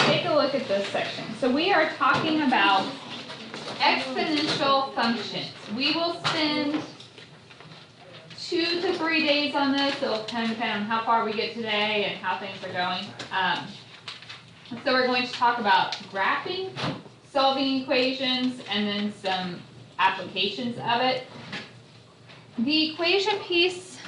take a look at this section. So we are talking about exponential functions. We will spend 2 to 3 days on this. It'll kind of depend on how far we get today and how things are going. So we're going to talk about graphing, solving equations, and then some applications of it. The equation piece,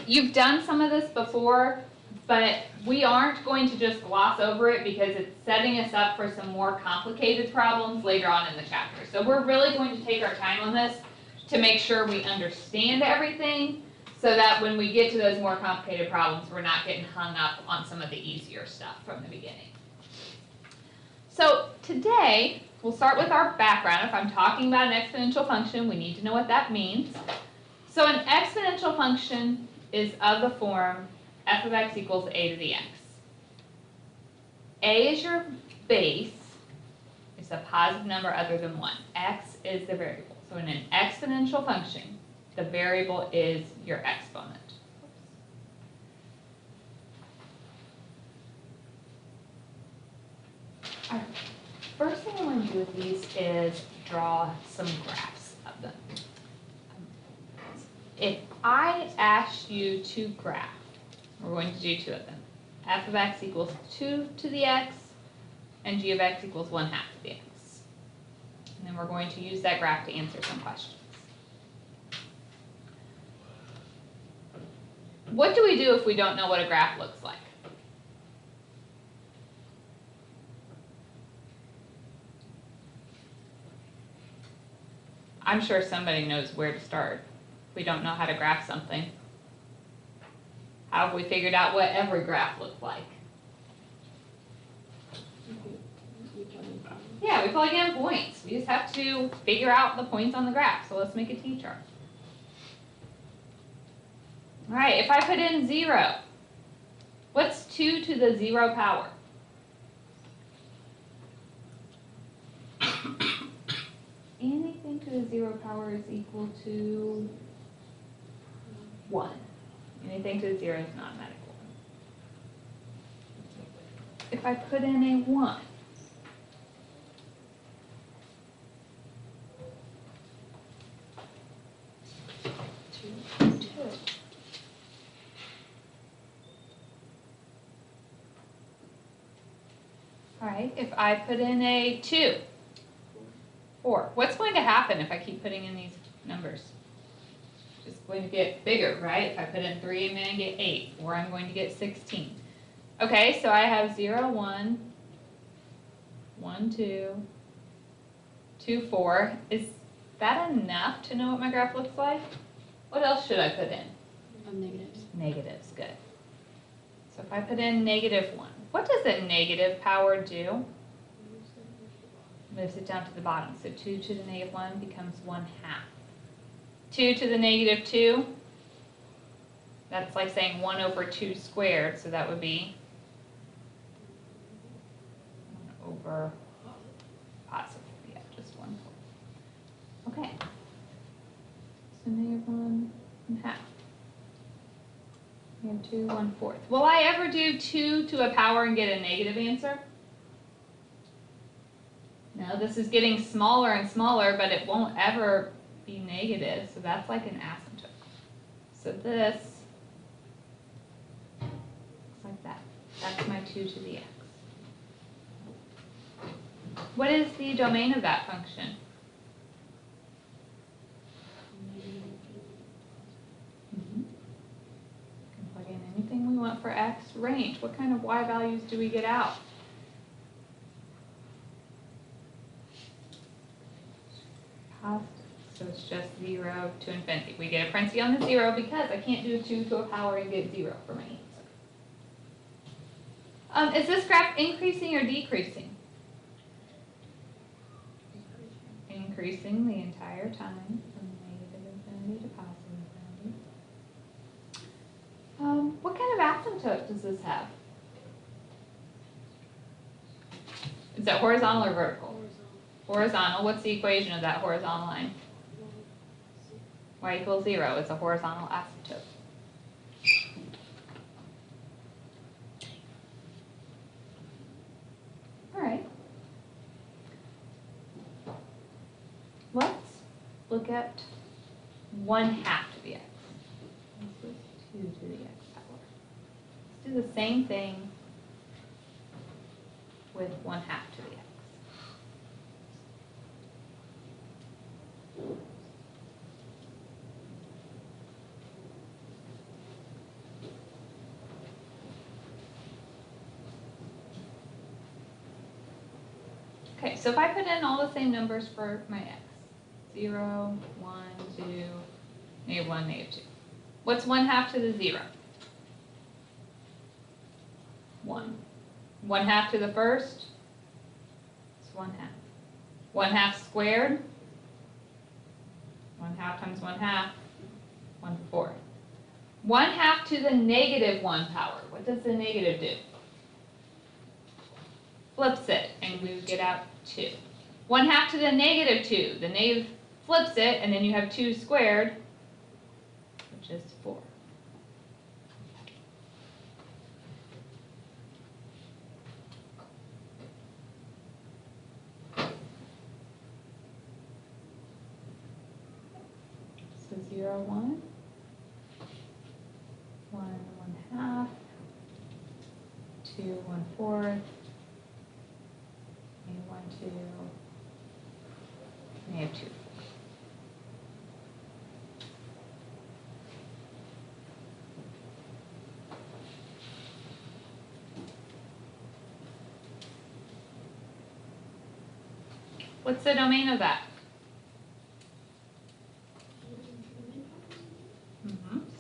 you've done some of this before, but we aren't going to just gloss over it because it's setting us up for some more complicated problems later on in the chapter. So we're really going to take our time on this to make sure we understand everything so that when we get to those more complicated problems, we're not getting hung up on some of the easier stuff from the beginning. So today, we'll start with our background. If I'm talking about an exponential function, we need to know what that means. So an exponential function is of the form f of x equals a to the x. A is your base. It's a positive number other than 1. X is the variable. So in an exponential function, the variable is your exponent. All right. First thing I want to do with these is draw some graphs of them. If I asked you to graph, we're going to do 2 of them. F of x equals 2 to the x, and g of x equals 1/2 to the x. And then we're going to use that graph to answer some questions. What do we do if we don't know what a graph looks like? I'm sure somebody knows where to start. We don't know how to graph something. How have we figured out what every graph looks like? Yeah, we plug in points. We just have to figure out the points on the graph. So let's make a t-chart. All right, if I put in 0, what's 2 to the 0 power? Anything to the 0 power is equal to 1. Anything to the 0 is an automatic 1. If I put in a 1, all right, if I put in a 2, 4. What's going to happen if I keep putting in these numbers? It's just going to get bigger, right? If I put in 3, I'm going to get 8. 4, I'm going to get 16. Okay, so I have 0, 1, 1, 2, 2, 4. Is that enough to know what my graph looks like? What else should I put in? Negatives. Negatives, good. So if I put in -1, what does a negative power do? Moves it down to the bottom. So 2 to the -1 becomes 1/2. 2 to the -2, that's like saying 1 over 2 squared, so that would be 1 over positive, yeah, just 1/4. Okay, so -1/2. We have 2 1/4. Will I ever do 2 to a power and get a negative answer? No, this is getting smaller and smaller, but it won't ever be negative, so that's like an asymptote. So this looks like that. That's my 2 to the x. What is the domain of that function? We can plug in anything we want for x. Range, what kind of y values do we get out? Positive. So it's just 0 to infinity. We get a parenthesis on the 0 because I can't do a 2 to a power and get 0 for my answer. Is this graph increasing or decreasing? Increasing the entire time from negative infinity to positive infinity. What kind of asymptote does this have? Is that horizontal or vertical? Horizontal. What's the equation of that horizontal line? Y equals 0. It's a horizontal asymptote. look at 1/2 to the x. This is 2 to the x power. Let's do the same thing with 1/2 to the x. Okay, so if I put in all the same numbers for my x, 0, 1, 2, -1, -2. What's 1/2 to the 0? 1. 1/2 to the first? It's 1/2. 1/2 squared? 1/2 times 1/2, 1/4. 1/2 to the -1 power. What does the negative do? Flips it, and we would get out 2. 1/2 to the -2. The negative flips it, and then you have 2 squared, which is 4. So 0, 1, 1, 1/2, 2, 1/4, -1, 2, -2. What's the domain of that?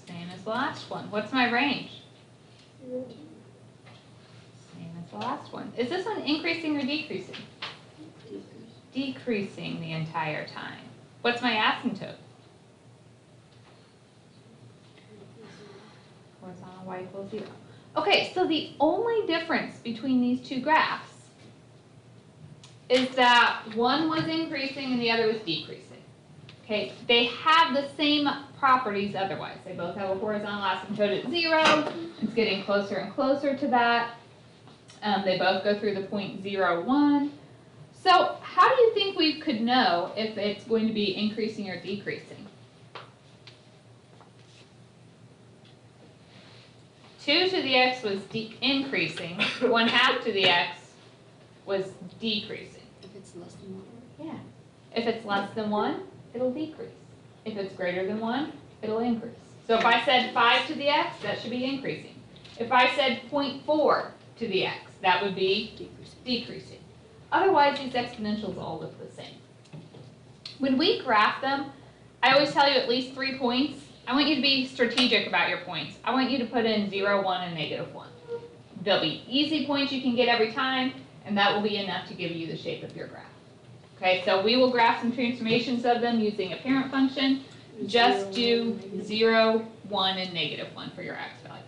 Same as the last one. What's my range? Same as the last one. Is this one increasing or decreasing? Decreasing the entire time. What's my asymptote? Horizontal y equals 0. Okay, so the only difference between these two graphs is that one was increasing and the other was decreasing. Okay, they have the same properties otherwise. They both have a horizontal asymptote at 0. It's getting closer and closer to that. They both go through the point 0, 1. So how do you think we could know if it's going to be increasing or decreasing? 2 to the x was increasing. 1/2 to the x was decreasing. If it's less than 1? Yeah. If it's less than 1, it'll decrease. If it's greater than 1, it'll increase. So if I said 5 to the x, that should be increasing. If I said 0.4 to the x, that would be decreasing. Otherwise, these exponentials all look the same. When we graph them, I always tell you at least 3 points. I want you to be strategic about your points. I want you to put in 0, 1, and -1. They'll be easy points you can get every time, and that will be enough to give you the shape of your graph. Okay, so we will graph some transformations of them using a parent function. Just do 0, 1, and -1 for your x values.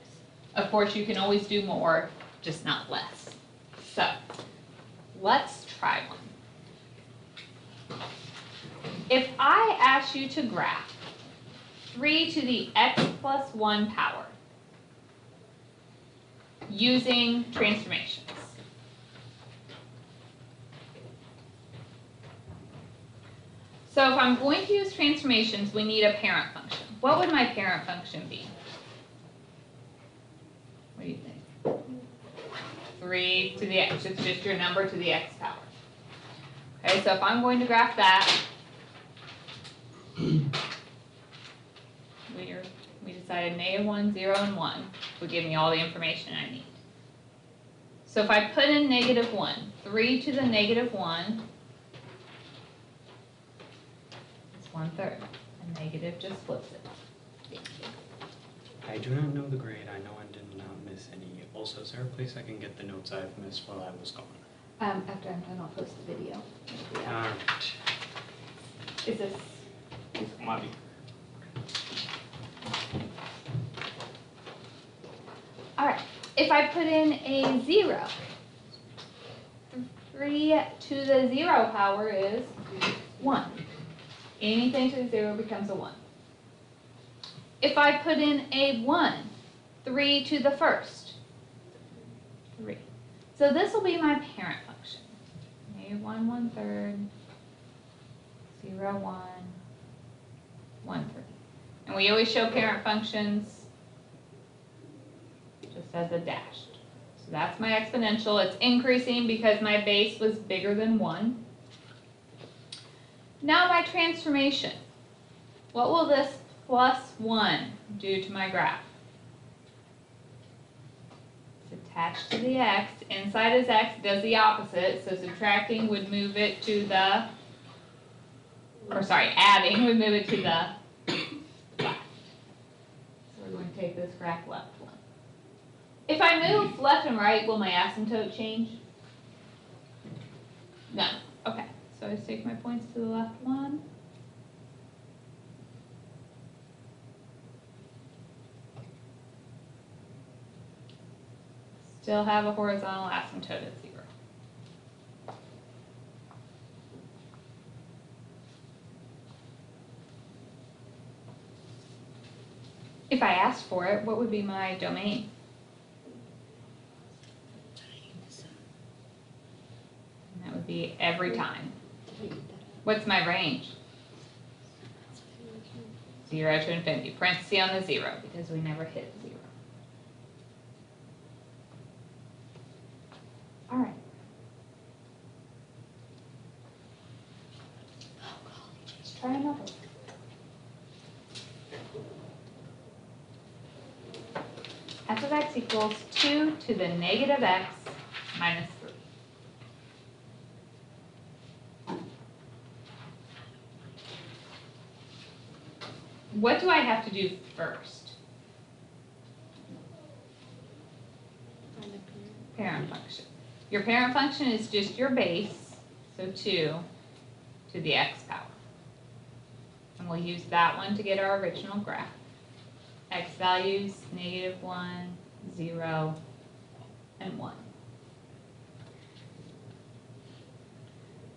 Of course, you can always do more, just not less. So, let's try one. If I ask you to graph 3 to the x plus 1 power using transformations. So if I'm going to use transformations, we need a parent function. What would my parent function be? What do you think? 3 to the x, it's just your number to the x power. Okay, so if I'm going to graph that, we decided -1, 0, and 1 would give me all the information I need. So if I put in -1, 3 to the -1, it's 1/3. A negative just flips it. Thank you. I do not know the grade. I know I did not miss any. Also, is there a place I can get the notes I've missed while I was gone? After I'm done, I'll post the video. Yeah. All right. Is this? Might be. All right. If I put in a 0, 3 to the 0 power is 1. Anything to the 0 becomes a 1. If I put in a 1, 3 to the first, 3. So this will be my parent function. -1, 1/3, 0, 1, 1, 3. And we always show parent functions just as a dashed. So that's my exponential. It's increasing because my base was bigger than 1. Now my transformation. What will this plus 1 do to my graph? It's attached to the x. Inside is x, does the opposite. So subtracting would move it to the, adding would move it to the left. So we're going to take this graph left one. If I move left and right, will my asymptote change? No. Okay. So I just take my points to the left one. Still have a horizontal asymptote at 0. If I asked for it, what would be my domain? And that would be every time. What's my range? 0 to infinity. Parenthesis on the 0 because we never hit 0. All right. Let's try another. F of x equals 2 to the negative x minus 3. What do I have to do first? Parent function. Your parent function is just your base, so 2 to the x power. And we'll use that one to get our original graph. X values, -1, 0, and 1. All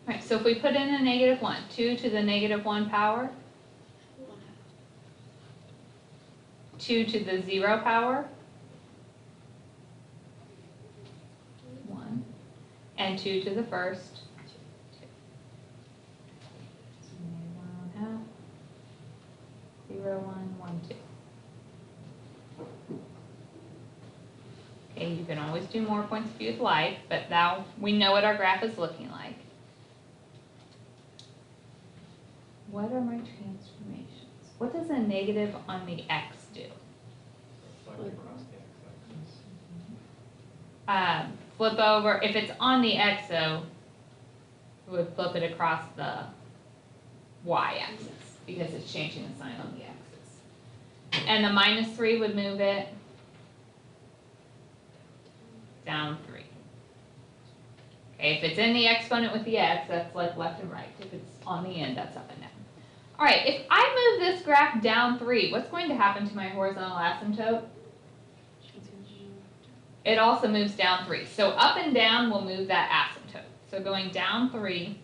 right, so if we put in a -1, 2 to the -1 power, 2 to the 0 power, 1, and 2 to the first, 2. So -1/1/2, 0, 1, 1, 2. Okay, you can always do more points if you'd like, but now we know what our graph is looking like. What are my transformations? What does a negative on the x do? Reflect across the x-axis. Flip over, if it's on the x though, we would flip it across the y-axis because it's changing the sign on the axis. And the -3 would move it down 3. Okay, if it's in the exponent with the x, that's like left and right. If it's on the end, that's up and down. All right, if I move this graph down 3, what's going to happen to my horizontal asymptote? It also moves down 3. So up and down will move that asymptote. So going down 3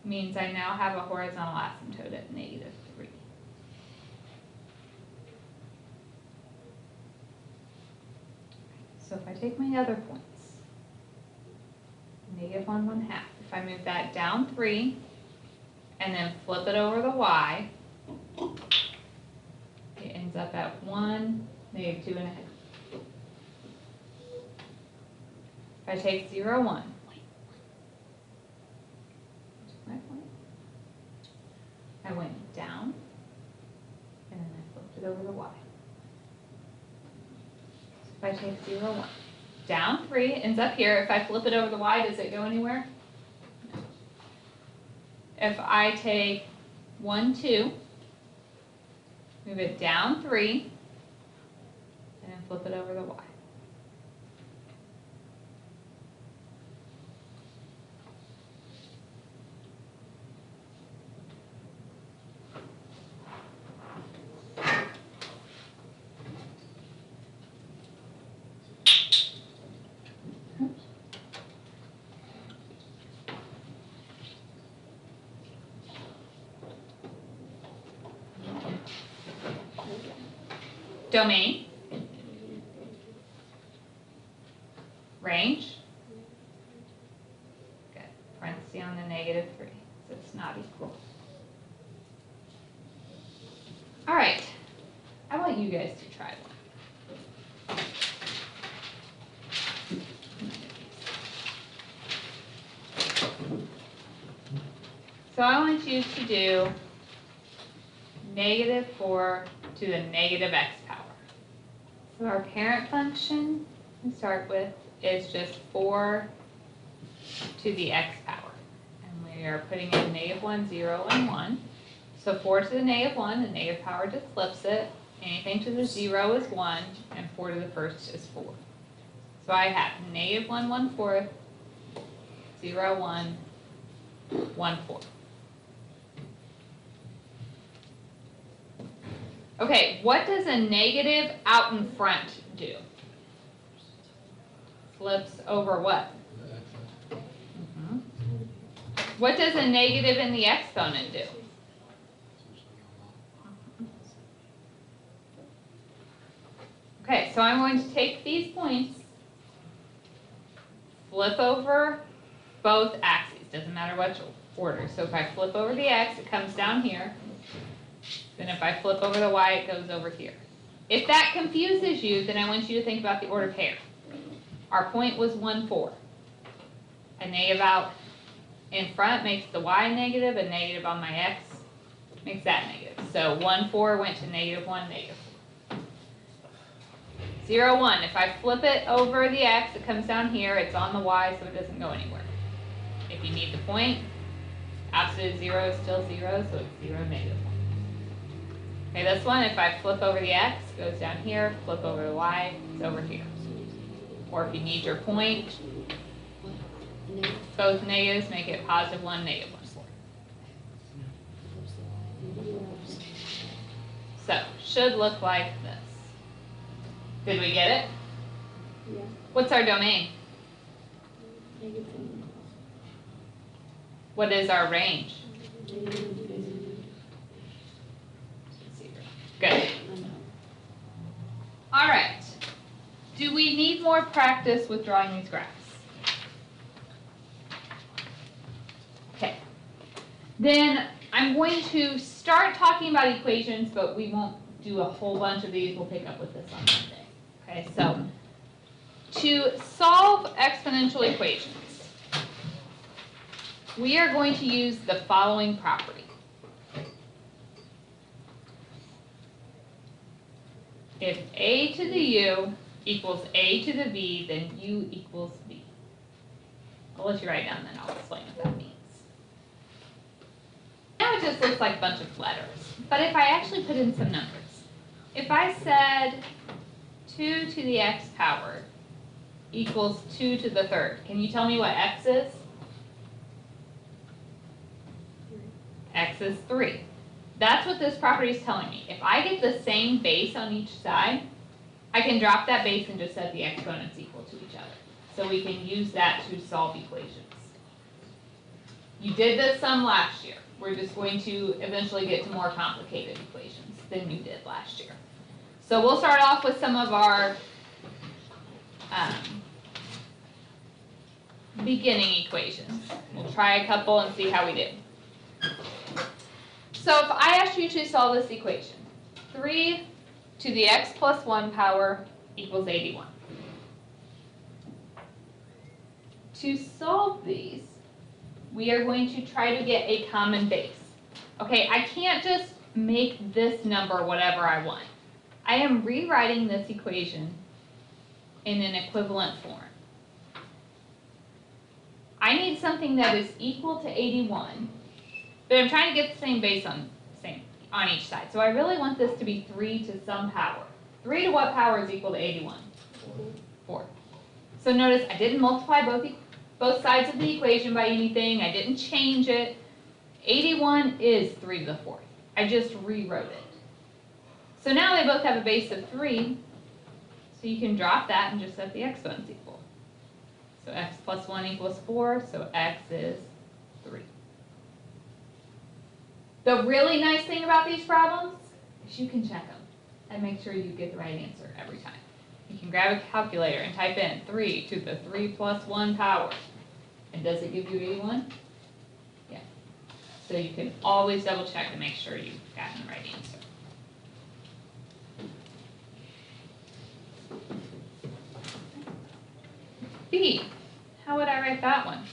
means I now have a horizontal asymptote at -3. So if I take my other points, -1, 1/2, if I move that down 3 and then flip it over the y, it ends up at 1, -2.5. If I take 0, 1, my point, I went down and then I flipped it over the y. If I take 0, 1, down 3, ends up here. If I flip it over the y, does it go anywhere? No. If I take 1, 2, move it down 3, and then flip it over the y. Domain, range, good, parenthesis on the -3, so it's not equal. All right, I want you guys to try one. So I want you to do -4 to the negative x power. So our parent function we start with is just 4 to the x power. And we are putting in -1, 0, and 1. So 4 to the -1, the negative power just flips it. Anything to the 0 is 1, and 4 to the first is 4. So I have -1, 1/4, 0, 1, 1/4. Okay, what does a negative out in front do? Flips over what? Mhm. What does a negative in the exponent do? Okay, so I'm going to take these points, flip over both axes, doesn't matter which order. So if I flip over the x, it comes down here. Then if I flip over the y, it goes over here. If that confuses you, then I want you to think about the order pair. Our point was 1, 4. A negative out in front makes the y negative, a negative on my x makes that negative. So 1, 4 went to -1, -4. 0, 1, if I flip it over the x, it comes down here, it's on the y, so it doesn't go anywhere. If you need the point, absolute 0 is still 0, so it's 0, -1. Okay, this one, if I flip over the x, it goes down here, flip over the y, it's over here. Or if you need your point, both negatives make it +1, -1. So, should look like this. Did we get it? Yeah. What's our domain? What is our range? Good. All right. Do we need more practice with drawing these graphs? Okay. Then I'm going to start talking about equations, but we won't do a whole bunch of these. We'll pick up with this on Monday. Okay, so to solve exponential equations, we are going to use the following property. If a to the u equals a to the v, then u equals v. I'll let you write down, then I'll explain what that means. Now it just looks like a bunch of letters. But if I actually put in some numbers, if I said 2 to the x power equals 2 to the third, can you tell me what x is? X is 3. That's what this property is telling me. If I get the same base on each side, I can drop that base and just set the exponents equal to each other. So we can use that to solve equations. You did this some last year. We're just going to eventually get to more complicated equations than you did last year. So we'll start off with some of our beginning equations. We'll try a couple and see how we do. So if I asked you to solve this equation, 3 to the x plus 1 power equals 81. To solve these, we are going to try to get a common base. Okay, I can't just make this number whatever I want. I am rewriting this equation in an equivalent form. I need something that is equal to 81, but I'm trying to get the same base on each side. So I really want this to be 3 to some power. 3 to what power is equal to 81? 4. So notice I didn't multiply both sides of the equation by anything. I didn't change it. 81 is 3 to the 4th. I just rewrote it. So now they both have a base of 3. So you can drop that and just set the exponents equal. So x plus 1 equals 4, so x is 3. The really nice thing about these problems is you can check them and make sure you get the right answer every time. You can grab a calculator and type in 3 to the 3 plus 1 power. And does it give you 81? Yeah. So you can always double check to make sure you've gotten the right answer. B, how would I write that one?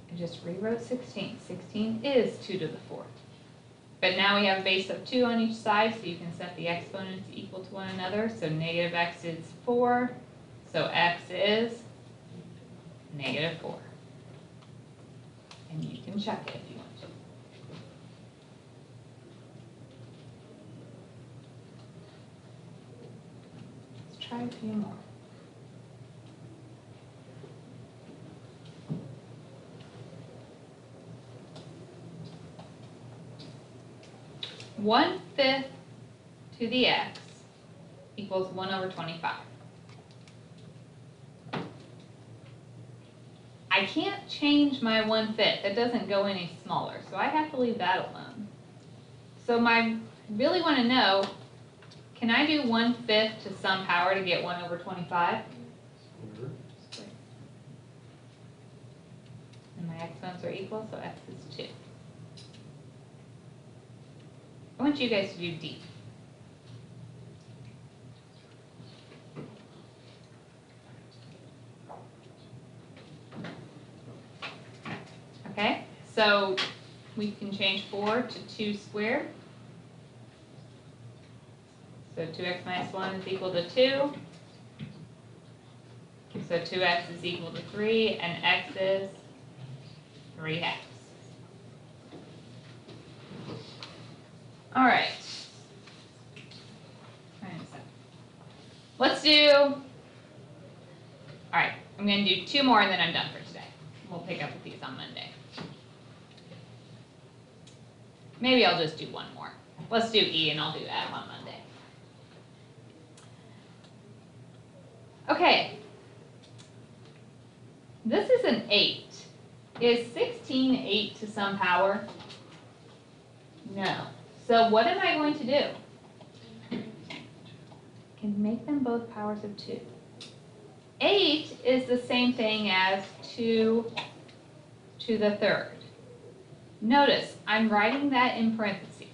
I just rewrote 16. 16 is 2 to the 4th. But now we have a base of 2 on each side, so you can set the exponents equal to one another. So negative x is 4, so x is negative 4. And you can check it if you want to. Let's try a few more. One-fifth to the x equals 1 over 25. I can't change my 1/5. It doesn't go any smaller, so I have to leave that alone. So I really want to know, can I do 1/5 to some power to get 1 over 25? And my exponents are equal, so x is 2. I want you guys to do D. Okay, so we can change 4 to 2 squared. So 2x minus 1 is equal to 2. So 2x is equal to 3, and x is 3x. All right. Let's do, all right, I'm going to do 2 more and then I'm done for today. We'll pick up with these on Monday. Maybe I'll just do 1 more. Let's do E and I'll do F on Monday. Okay. This is an 8. Is 16 8 to some power? No. So what am I going to do? Can make them both powers of 2. 8 is the same thing as 2 to the 3rd. Notice, I'm writing that in parentheses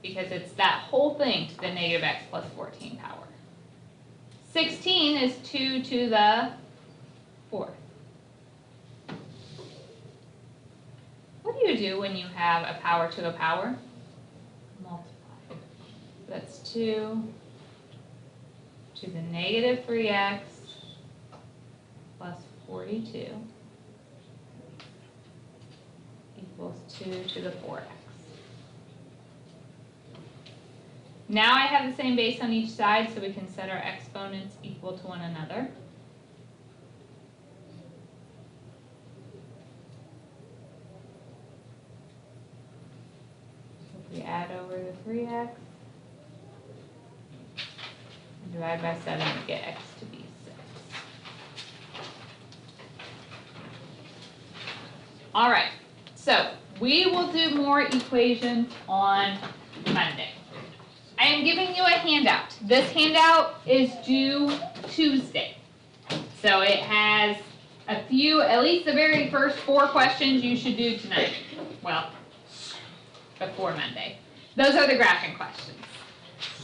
because it's that whole thing to the negative x plus 14 power. 16 is 2 to the 4th. What do you do when you have a power to a power? Multiply. That's 2 to the negative 3x plus 42 equals 2 to the 4x. Now I have the same base on each side, so we can set our exponents equal to one another. If we add over the 3x, and divide by 7, we get x to be 6. All right, so we will do more equations on Monday. I am giving you a handout. This handout is due Tuesday. So it has a few, at least the very first 4 questions you should do tonight. Well, before Monday. Those are the graphing questions.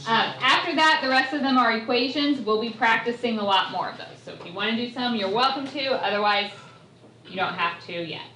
After that, the rest of them are equations. We'll be practicing a lot more of those. So if you want to do some, you're welcome to. Otherwise, you don't have to yet.